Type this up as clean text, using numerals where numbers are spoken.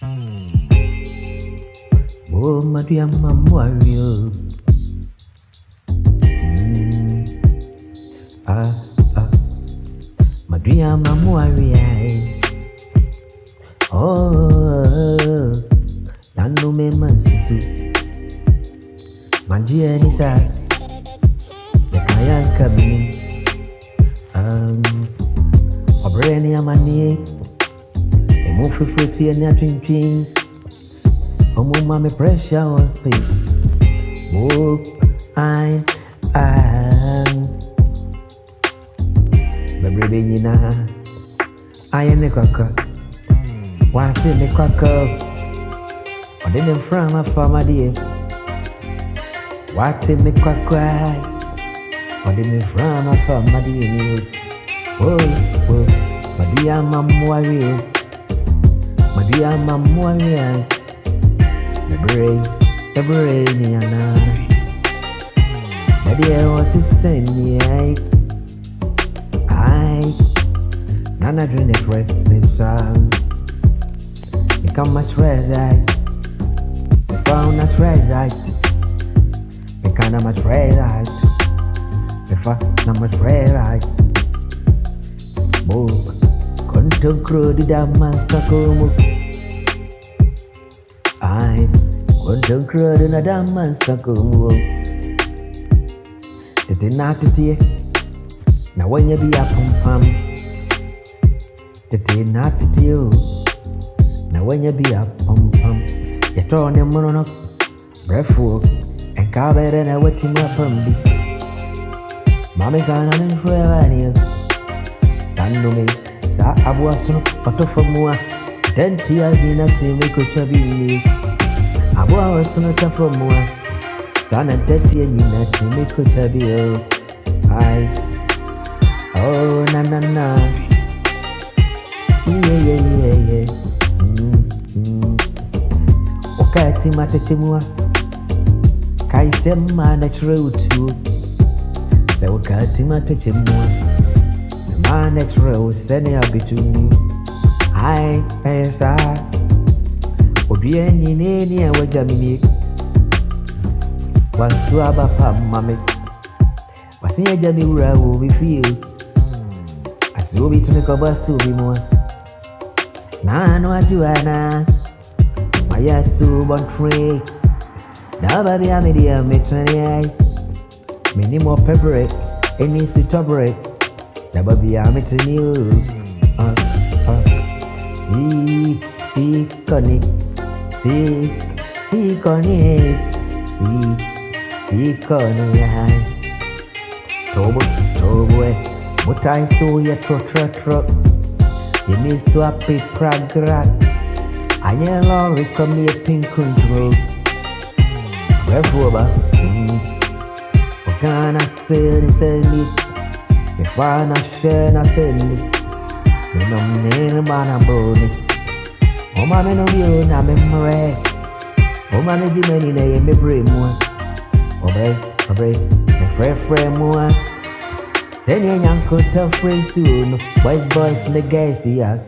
Oh, Maria, Mario. Maria, Maria. Oh, Yano me mansisu. Manjia Nisa. Yakayan Kabini. Obreni Amani. Move for fruity and napping dream. Me pressure on face. Oh, I am. Baby, you know, I am a cocker. What's in the cocker? I didn't from a farmer, dear. What's in the cocker? I didn't from a farmer, dear. Oh, my dear, Mamma warrior. My dear, Mamma warrior. The brain, Yana. The dear was his son, Nana drink it right, son. Become my treasure. We found a treasure. We kind of my treasure. We found my treasure. Book. Couldn't crow the damn man sucker. I couldn't crow the damn man sucker. Did not to now when you be a pum the not to you. Now when you be a pum you turn them on up, breathful, and cover and I wet him up and be. Mammy can't in forever near. Dando me, sa abuasun, but for more. Then tea I be not to make a chubby. Abua was not for more. Son and 30 and you not to make a chubby. Oh, na. Yeah. Wakati matechemua kaisema natural too. Sa wakati matechemua ma natural sene abituni. Esa obieni neni awajamini wansu abapa mame wasinya jami ura wo bi feel asubi tumeka basu bi mo na no ajuana mayasu bon tree na baby amedia metani minimo pepper any sweet na baby ametani see connect Tobo mutai so ya tro you miss swap it pragra anya lorry come here pink control refuba wakana send if I na share na send me no name mana boni o ma me no bio na memory o ma ne jimeni na ye me brain mo obe me free mo send your yanko to free soon boys the guys ya